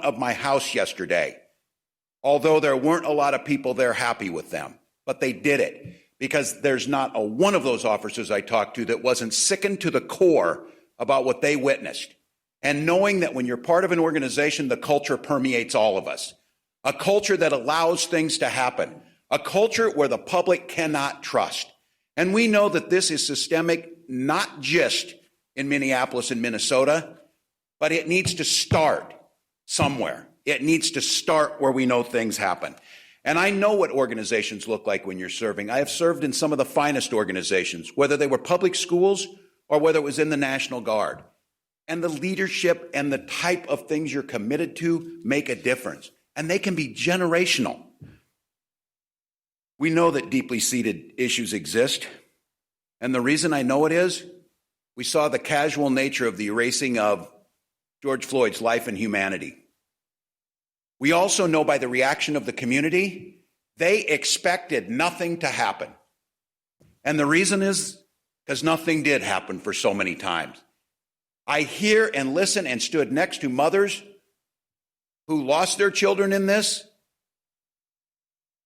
of my house yesterday, although there weren't a lot of people there happy with them. But they did it because there's not a one of those officers I talked to that wasn't sickened to the core about what they witnessed. And knowing that when you're part of an organization, the culture permeates all of us. A culture that allows things to happen. A culture where the public cannot trust. And we know that this is systemic, not just in Minneapolis and Minnesota, but it needs to start somewhere. It needs to start where we know things happen. And I know what organizations look like when you're serving. I have served in some of the finest organizations, whether they were public schools or whether it was in the National Guard. And the leadership and the type of things you're committed to make a difference. And they can be generational. We know that deeply seated issues exist. And the reason I know it is, we saw the casual nature of the erasing of George Floyd's life and humanity. We also know by the reaction of the community, they expected nothing to happen. And the reason is because nothing did happen for so many times. I hear and listen and stood next to mothers who lost their children in this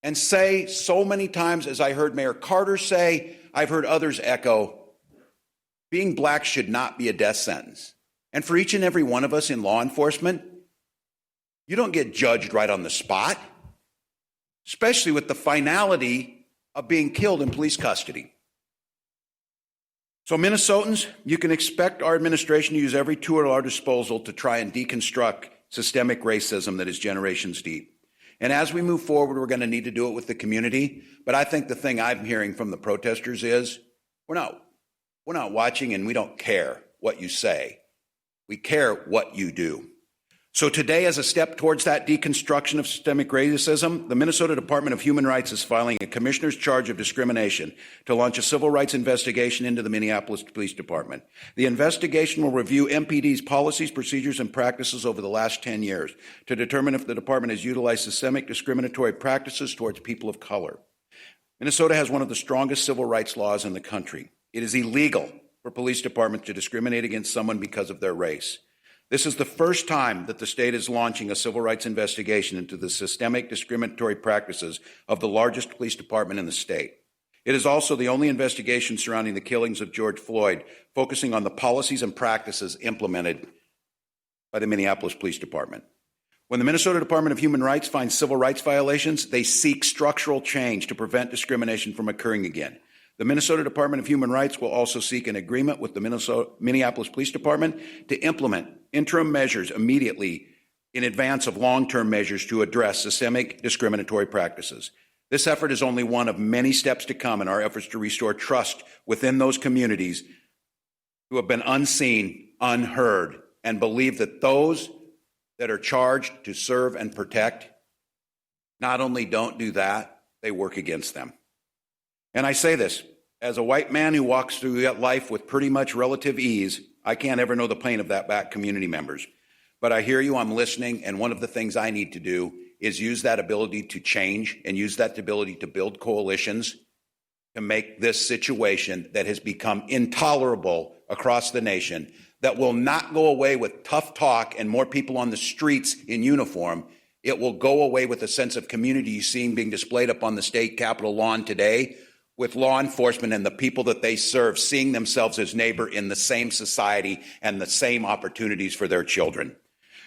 and say so many times, as I heard Mayor Carter say, I've heard others echo, being black should not be a death sentence. And for each and every one of us in law enforcement, you don't get judged right on the spot, especially with the finality of being killed in police custody. So Minnesotans, you can expect our administration to use every tool at our disposal to try and deconstruct systemic racism that is generations deep. And as we move forward, we're going to need to do it with the community. But I think the thing I'm hearing from the protesters is we're not watching and we don't care what you say. We care what you do. So today, as a step towards that deconstruction of systemic racism, the Minnesota Department of Human Rights is filing a commissioner's charge of discrimination to launch a civil rights investigation into the Minneapolis Police Department. The investigation will review MPD's policies, procedures, and practices over the last 10 years to determine if the department has utilized systemic discriminatory practices towards people of color. Minnesota has one of the strongest civil rights laws in the country. It is illegal for police departments to discriminate against someone because of their race. This is the first time that the state is launching a civil rights investigation into the systemic discriminatory practices of the largest police department in the state. It is also the only investigation surrounding the killings of George Floyd, focusing on the policies and practices implemented by the Minneapolis Police Department. When the Minnesota Department of Human Rights finds civil rights violations, they seek structural change to prevent discrimination from occurring again. The Minnesota Department of Human Rights will also seek an agreement with the Minneapolis Police Department to implement interim measures immediately in advance of long-term measures to address systemic discriminatory practices. This effort is only one of many steps to come in our efforts to restore trust within those communities who have been unseen, unheard, and believe that those that are charged to serve and protect not only don't do that, they work against them. And I say this, as a white man who walks through life with pretty much relative ease, I can't ever know the pain of that back community members. But I hear you, I'm listening, and one of the things I need to do is use that ability to change and use that ability to build coalitions to make this situation that has become intolerable across the nation, that will not go away with tough talk and more people on the streets in uniform. It will go away with a sense of community you see being displayed up on the state capitol lawn today, with law enforcement and the people that they serve seeing themselves as neighbor in the same society and the same opportunities for their children.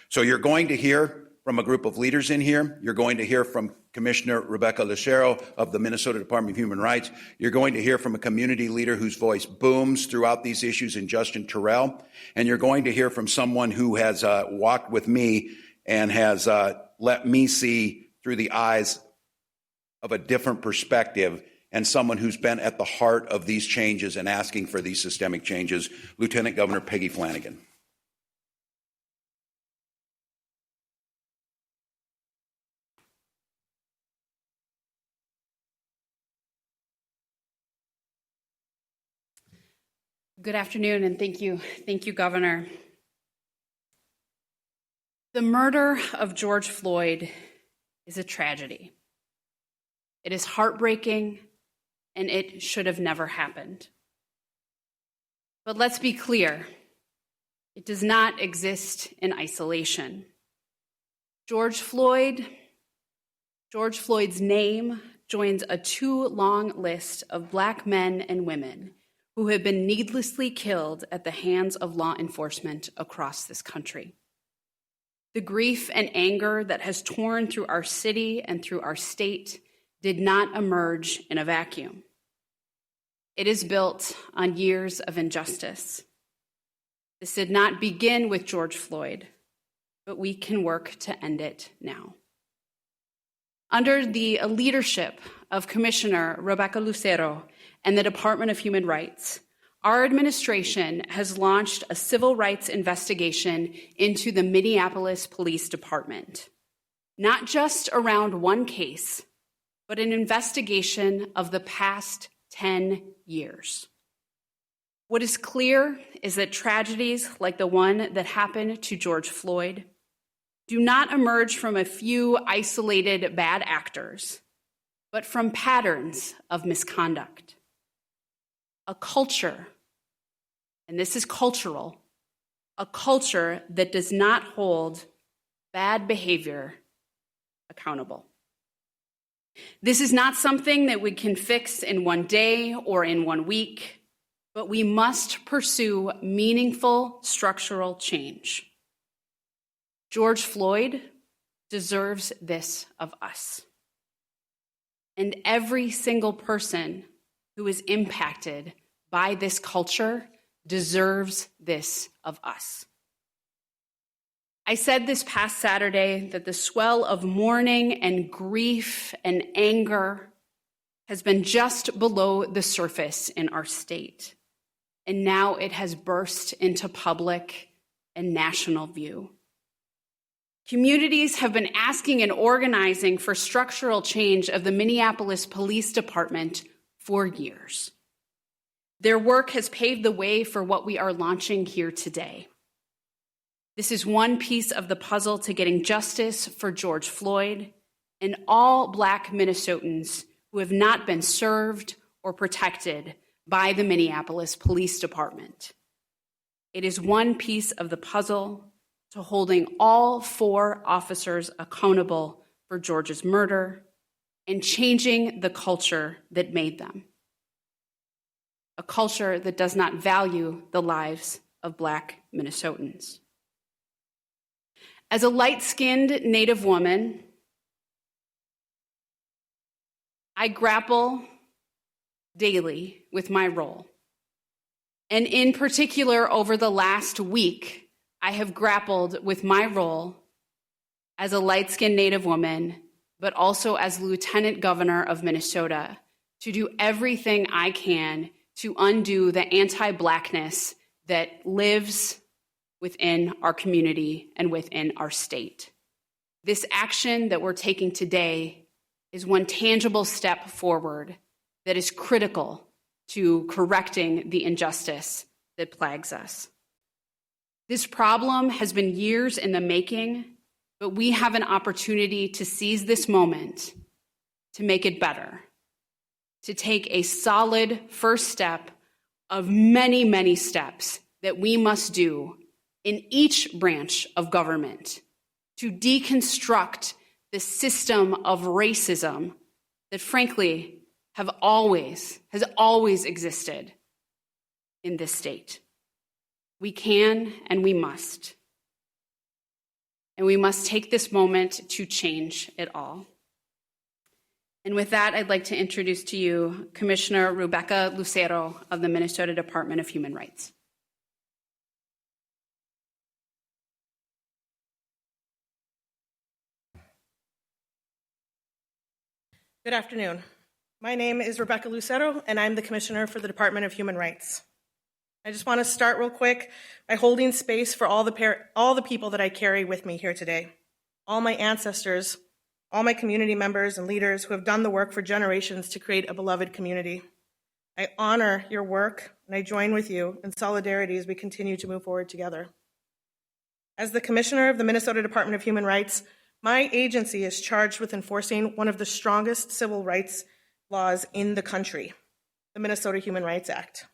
So you're going to hear from a group of leaders in here. You're going to hear from Commissioner Rebecca Lucero of the Minnesota Department of Human Rights. You're going to hear from a community leader whose voice booms throughout these issues in Justin Terrell. And you're going to hear from someone who has walked with me and has let me see through the eyes of a different perspective, and someone who's been at the heart of these changes and asking for these systemic changes, Lieutenant Governor Peggy Flanagan. Good afternoon, and thank you, Governor. The murder of George Floyd is a tragedy. It is heartbreaking, and it should have never happened. But let's be clear, it does not exist in isolation. George Floyd's name joins a too long list of Black men and women who have been needlessly killed at the hands of law enforcement across this country. The grief and anger that has torn through our city and through our state did not emerge in a vacuum. It is built on years of injustice. This did not begin with George Floyd, but we can work to end it now. Under the leadership of Commissioner Rebecca Lucero and the Department of Human Rights, our administration has launched a civil rights investigation into the Minneapolis Police Department, not just around one case, but an investigation of the past 10 years. What is clear is that tragedies like the one that happened to George Floyd do not emerge from a few isolated bad actors, but from patterns of misconduct. A culture, and this is cultural, a culture that does not hold bad behavior accountable. This is not something that we can fix in one day or in 1 week, but we must pursue meaningful structural change. George Floyd deserves this of us. And every single person who is impacted by this culture deserves this of us. I said this past Saturday that the swell of mourning and grief and anger has been just below the surface in our state, and now it has burst into public and national view. Communities have been asking and organizing for structural change of the Minneapolis Police Department for years. Their work has paved the way for what we are launching here today. This is one piece of the puzzle to getting justice for George Floyd and all Black Minnesotans who have not been served or protected by the Minneapolis Police Department. It is one piece of the puzzle to holding all 4 officers accountable for George's murder and changing the culture that made them. A culture that does not value the lives of Black Minnesotans. As a light-skinned Native woman, I grapple daily with my role. And in particular, over the last week, I have grappled with my role as a light-skinned Native woman, but also as Lieutenant Governor of Minnesota, to do everything I can to undo the anti-Blackness that lives within our community and within our state. This action that we're taking today is one tangible step forward that is critical to correcting the injustice that plagues us. This problem has been years in the making, but we have an opportunity to seize this moment to make it better, to take a solid first step of many, many steps that we must do in each branch of government to deconstruct the system of racism that, frankly, has always existed in this state. We can and we must. And we must take this moment to change it all. And with that, I'd like to introduce to you Commissioner Rebecca Lucero of the Minnesota Department of Human Rights. Good afternoon. My name is Rebecca Lucero, and I'm the Commissioner for the Department of Human Rights. I just want to start real quick by holding space for all the people that I carry with me here today, all my ancestors, all my community members and leaders who have done the work for generations to create a beloved community. I honor your work, and I join with you in solidarity as we continue to move forward together. As the Commissioner of the Minnesota Department of Human Rights, my agency is charged with enforcing one of the strongest civil rights laws in the country, the Minnesota Human Rights Act.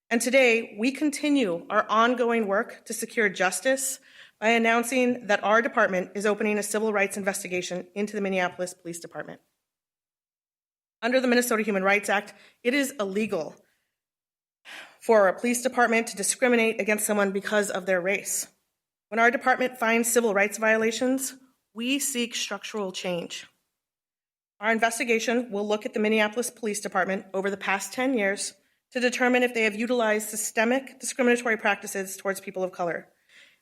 And today, we continue our ongoing work to secure justice by announcing that our department is opening a civil rights investigation into the Minneapolis Police Department. Under the Minnesota Human Rights Act, it is illegal for a police department to discriminate against someone because of their race. When our department finds civil rights violations, we seek structural change. Our investigation will look at the Minneapolis Police Department over the past 10 years to determine if they have utilized systemic discriminatory practices towards people of color.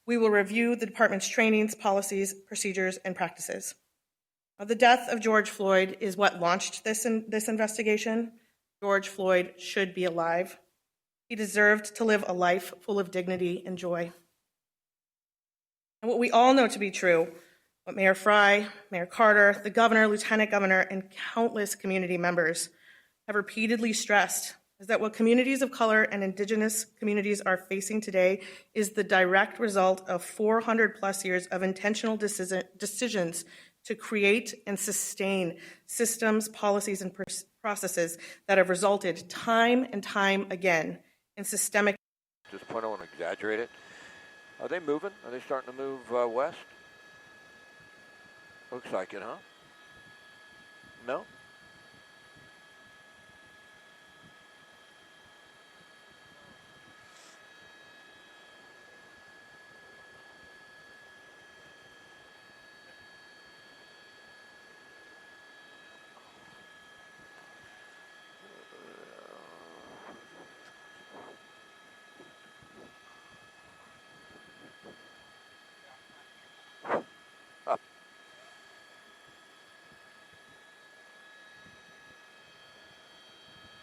We will review the department's trainings, policies, procedures, and practices. The death of George Floyd is what launched this investigation. George Floyd should be alive. He deserved to live a life full of dignity and joy. And what we all know to be true, what Mayor Fry, Mayor Carter, the governor, lieutenant governor, and countless community members have repeatedly stressed is that what communities of color and indigenous communities are facing today is the direct result of 400 plus years of intentional decisions to create and sustain systems, policies, and processes that have resulted time and time again in systemic. At this point, I want to exaggerate it. Are they moving? Are they starting to move west? Looks like it, huh? No?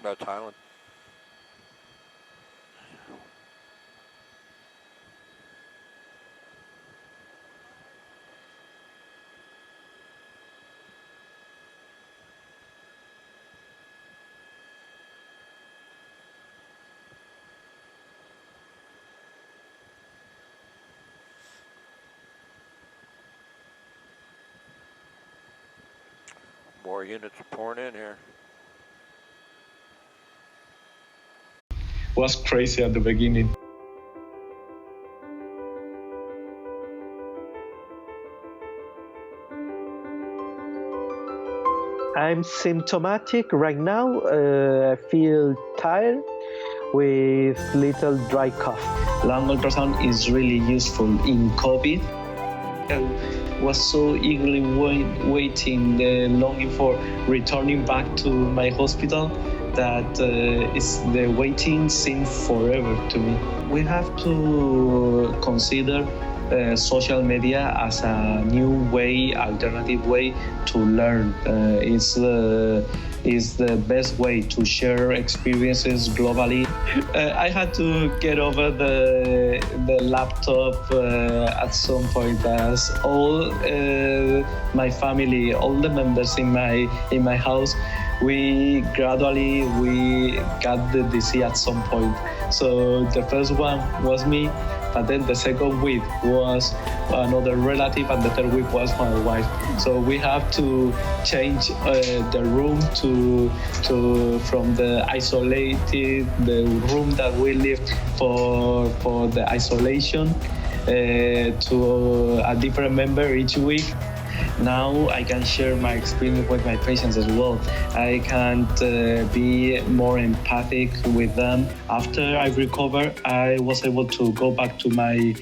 No, Thailand. More units are pouring in here. Was crazy at the beginning. I'm symptomatic right now. I feel tired with little dry cough. Lung ultrasound is really useful in COVID. I was so eagerly waiting, longing for returning back to my hospital that the waiting seemed forever to me. We have to consider social media as a new way, alternative way to learn. It's the best way to share experiences globally. I had to get over the laptop at some point, as all my family, all the members in my house, we gradually got the disease at some point. So the first one was me, but then the second week was another relative, and the third week was my wife. So we have to change the room from the isolated, the room that we lived for the isolation, to a different member each week. Now I can share my experience with my patients as well. I can be more empathic with them. After I recovered, I was able to go back to my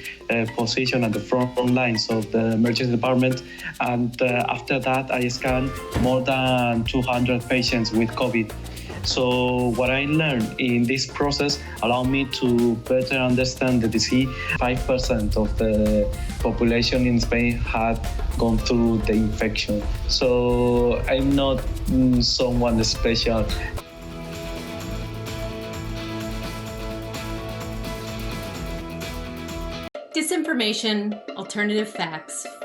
position at the front lines of the emergency department. And after that, I scanned more than 200 patients with COVID. So what I learned in this process allowed me to better understand the disease. 5% of the population in Spain had gone through the infection. So I'm not someone special. Disinformation, alternative facts, fake